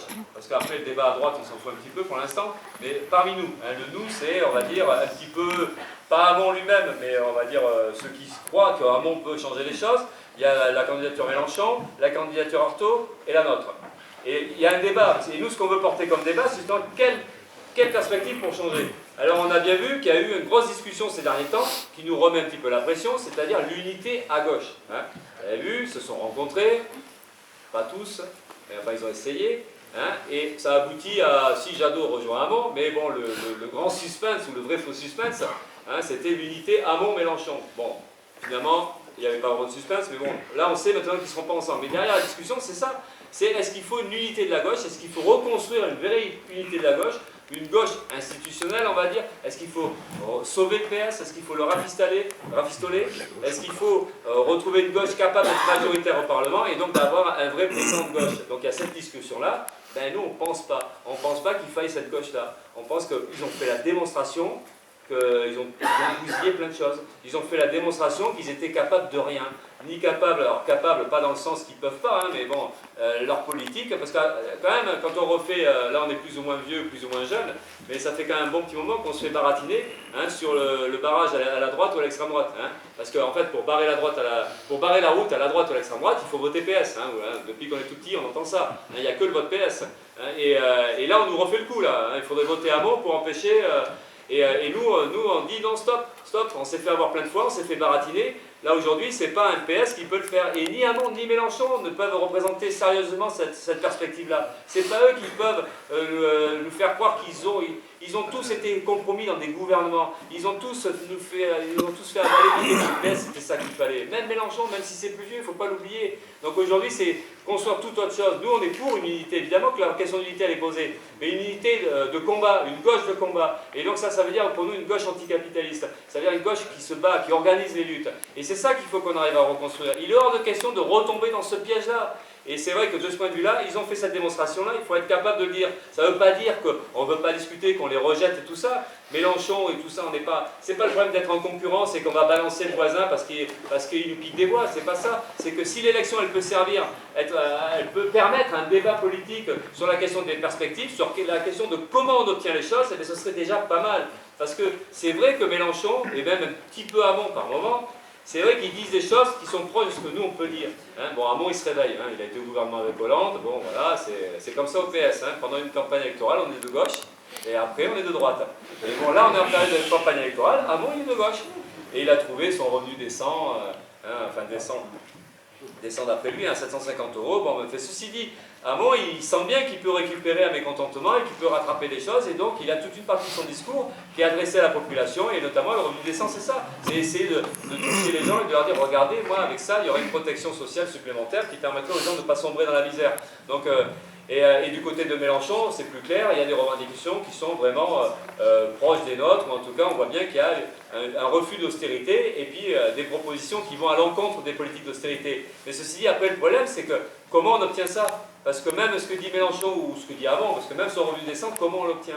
gauche. Parce qu'après, le débat à droite, on s'en fout un petit peu pour l'instant. Mais parmi nous, hein, le nous, c'est, on va dire, un petit peu, pas Hamon lui-même, mais on va dire ceux qui croient que Hamon peut changer les choses. Il y a la candidature Mélenchon, la candidature Artaud et la nôtre. Et il y a un débat. Et nous, ce qu'on veut porter comme débat, c'est justement quelle perspective pour changer. Alors on a bien vu qu'il y a eu une grosse discussion ces derniers temps qui nous remet un petit peu la pression, c'est-à-dire l'unité à gauche. Hein. Vous avez vu, ils se sont rencontrés, pas tous, mais enfin ils ont essayé, hein, et ça aboutit à, si Jadot rejoint Hamon, mais bon, le grand suspense, ou le vrai faux suspense, hein, c'était l'unité Hamon-Mélenchon. Bon, finalement, il n'y avait pas vraiment de suspense, mais bon, là on sait maintenant qu'ils ne seront pas ensemble. Mais derrière la discussion, c'est ça, c'est est-ce qu'il faut une unité de la gauche, est-ce qu'il faut reconstruire une vraie unité de la gauche, une gauche institutionnelle, on va dire. Est-ce qu'il faut sauver le PS? Est-ce qu'il faut le rafistoler? Est-ce qu'il faut retrouver une gauche capable d'être majoritaire au Parlement et donc d'avoir un vrai président de gauche? Donc il y a cette discussion-là. Ben nous, on ne pense pas. On ne pense pas qu'il faille cette gauche-là. On pense qu'ils ont fait la démonstration qu'ils ont bousillé plein de choses. Ils ont fait la démonstration qu'ils étaient capables de rien. Ni capables, alors capables, pas dans le sens qu'ils ne peuvent pas, hein, mais bon, leur politique, parce que quand même, quand on refait, là on est plus ou moins vieux, plus ou moins jeune, mais ça fait quand même un bon petit moment qu'on se fait baratiner hein, sur le barrage à la droite ou à l'extrême droite. Hein, parce qu'en fait, pour barrer la route à la droite ou à l'extrême droite, il faut voter PS. Hein, depuis qu'on est tout petit, on entend ça. Il n'y a que le vote PS. Hein, et là, on nous refait le coup. Là, hein, il faudrait voter Hamon pour empêcher... Et nous, on dit non, stop, on s'est fait avoir plein de fois, on s'est fait baratiner. Là, aujourd'hui, ce n'est pas un PS qui peut le faire. Et ni Hamon ni Mélenchon ne peuvent représenter sérieusement cette perspective-là. Ce n'est pas eux qui peuvent nous faire croire qu'ils ont tous été compromis dans des gouvernements. Ils ont tous fait avaler l'idée que le PS, c'était ça qu'il fallait. Même Mélenchon, même si c'est plus vieux, il ne faut pas l'oublier. Donc aujourd'hui, c'est construire toute autre chose. Nous, on est pour une unité. Évidemment que la question d'unité, elle est posée. Mais une unité de combat, une gauche de combat. Et donc ça veut dire pour nous une gauche anticapitaliste. Ça veut dire une gauche qui se bat, qui organise les luttes. Et c'est ça qu'il faut qu'on arrive à reconstruire. Il est hors de question de retomber dans ce piège-là. Et c'est vrai que de ce point de vue-là, ils ont fait cette démonstration-là, il faut être capable de le dire. Ça ne veut pas dire qu'on ne veut pas discuter, qu'on les rejette et tout ça. Mélenchon et tout ça, c'est pas le problème d'être en concurrence et qu'on va balancer le voisin parce qu'il nous pique des voix, c'est pas ça. C'est que si l'élection, elle peut servir, elle peut permettre un débat politique sur la question des perspectives, sur la question de comment on obtient les choses, eh bien, ce serait déjà pas mal. Parce que c'est vrai que Mélenchon, et même un petit peu Hamon par moment, c'est vrai qu'ils disent des choses qui sont proches de ce que nous on peut dire. Hein, bon, Hamon il se réveille, hein, il a été au gouvernement avec Hollande, bon voilà, c'est comme ça au PS. Hein, pendant une campagne électorale, on est de gauche, et après on est de droite. Et bon, là on est en période de campagne électorale, Hamon il est de gauche. Et il a trouvé son revenu décent, descend d'après lui, à 750 €. Bon, mais ceci dit, Hamon, il sent bien qu'il peut récupérer un mécontentement et qu'il peut rattraper des choses, et donc il a toute une partie de son discours qui est adressé à la population, et notamment le revenu décent, c'est ça. C'est essayer de toucher les gens et de leur dire, regardez, moi avec ça, il y aurait une protection sociale supplémentaire qui permettrait aux gens de ne pas sombrer dans la misère. Donc, et du côté de Mélenchon, c'est plus clair, il y a des revendications qui sont vraiment proches des nôtres, ou en tout cas on voit bien qu'il y a un refus d'austérité et puis des propositions qui vont à l'encontre des politiques d'austérité. Mais ceci dit, après le problème, c'est que comment on obtient ça? Parce que même ce que dit Mélenchon ou ce que dit Hamon, parce que même son revenu décent, comment on l'obtient?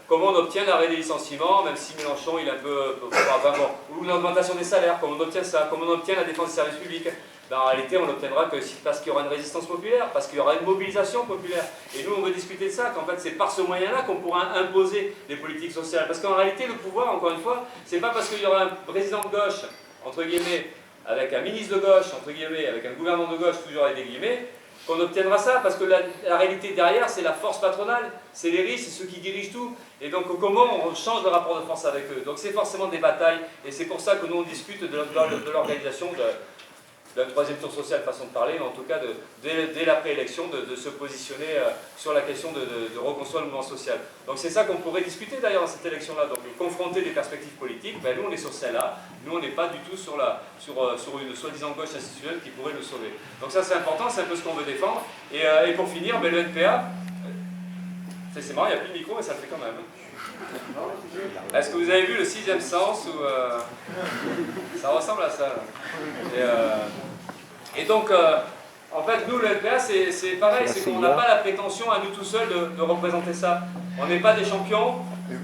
Comment on obtient l'arrêt des licenciements, même si Mélenchon il est un peu... ou l'augmentation des salaires, comment on obtient ça? Comment on obtient la défense des services publics? Ben, en réalité, on l'obtiendra que parce qu'il y aura une résistance populaire, parce qu'il y aura une mobilisation populaire. Et nous, on veut discuter de ça, qu'en fait, c'est par ce moyen-là qu'on pourra imposer des politiques sociales. Parce qu'en réalité, le pouvoir, encore une fois, c'est pas parce qu'il y aura un président de gauche, entre guillemets, avec un ministre de gauche, entre guillemets, avec un gouvernement de gauche, toujours avec des guillemets, qu'on obtiendra ça, parce que la réalité derrière, c'est la force patronale, c'est les riches, c'est ceux qui dirigent tout. Et donc, comment on change le rapport de force avec eux? Donc, c'est forcément des batailles, et c'est pour ça que nous, on discute de l'organisation d'un troisième tour social, façon de parler, mais en tout cas, dès la préélection, de se positionner sur la question de reconstruire le mouvement social. Donc c'est ça qu'on pourrait discuter d'ailleurs dans cette élection-là. Donc confronter des perspectives politiques, ben, nous on est sur celle-là, nous on n'est pas du tout sur une soi-disant gauche institutionnelle qui pourrait nous sauver. Donc ça c'est important, c'est un peu ce qu'on veut défendre. Et pour finir, ben, le NPA, c'est marrant, il n'y a plus de micro, mais ça le fait quand même. Est-ce que vous avez vu le sixième sens où ça ressemble à ça? Et donc, en fait, nous, le NPA, c'est pareil, c'est qu'on n'a pas la prétention à nous tout seuls de représenter ça. On n'est pas des champions,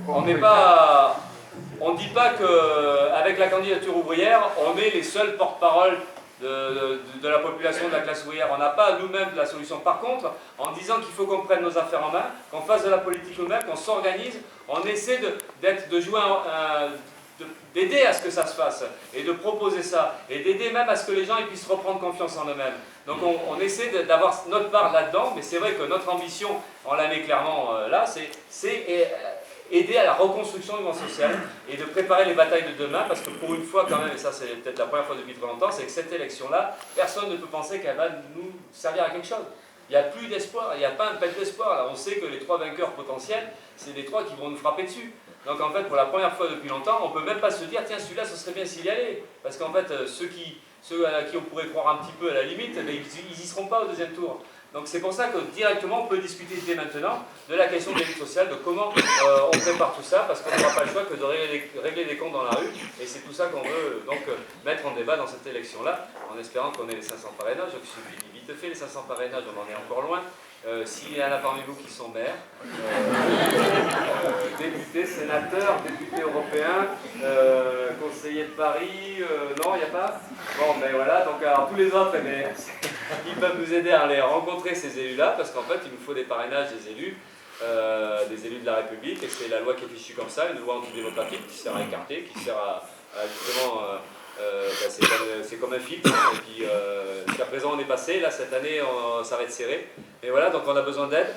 on ne dit pas qu'avec la candidature ouvrière, on est les seuls porte-parole de la population de la classe ouvrière. On n'a pas nous-mêmes la solution. Par contre, en disant qu'il faut qu'on prenne nos affaires en main, qu'on fasse de la politique nous-mêmes, qu'on s'organise, on essaie de jouer d'aider à ce que ça se fasse, et de proposer ça, et d'aider même à ce que les gens ils puissent reprendre confiance en eux-mêmes. Donc on essaie d'avoir notre part là-dedans, mais c'est vrai que notre ambition, on la met clairement là, c'est aider à la reconstruction du monde social et de préparer les batailles de demain, parce que pour une fois quand même, et ça c'est peut-être la première fois depuis très longtemps, c'est que cette élection-là, personne ne peut penser qu'elle va nous servir à quelque chose. Il n'y a plus d'espoir, il n'y a pas un pet d'espoir. Là, on sait que les 3 vainqueurs potentiels, c'est les 3 qui vont nous frapper dessus. Donc en fait, pour la première fois depuis longtemps, on ne peut même pas se dire, tiens, celui-là, ce serait bien s'il y allait. Parce qu'en fait, ceux à qui on pourrait croire un petit peu à la limite, mais ils n'y seront pas au deuxième tour. Donc c'est pour ça que directement, on peut discuter dès maintenant de la question de l'élude sociale, de comment on prépare tout ça, parce qu'on n'aura pas le choix que de régler des comptes dans la rue. Et c'est tout ça qu'on veut donc mettre en débat dans cette élection-là, en espérant qu'on ait les 500 parrainages. Donc il suffit vite fait, les 500 parrainages, on en est encore loin. S'il y en a parmi vous qui sont maires, députés, sénateurs, députés européens, conseillers de Paris, non, il n'y a pas. Bon, ben voilà, donc alors, tous les autres, mais, ils peuvent nous aider à aller rencontrer ces élus-là, parce qu'en fait, il nous faut des parrainages des élus de la République, et c'est la loi qui est fichue comme ça, une loi antidémocratique qui sert à écarter, qui sert à justement... c'est comme un filtre, et puis jusqu'à présent on est passé, là cette année ça va être serré, et voilà, donc on a besoin d'aide,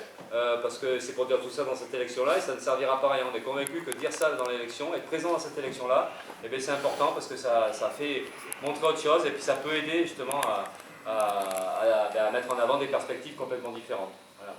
parce que c'est pour dire tout ça dans cette élection-là, et ça ne servira pas à rien. On est convaincu que dire ça dans l'élection, être présent dans cette élection-là, eh bien c'est important, parce que ça fait montrer autre chose, et puis ça peut aider justement à mettre en avant des perspectives complètement différentes. Voilà.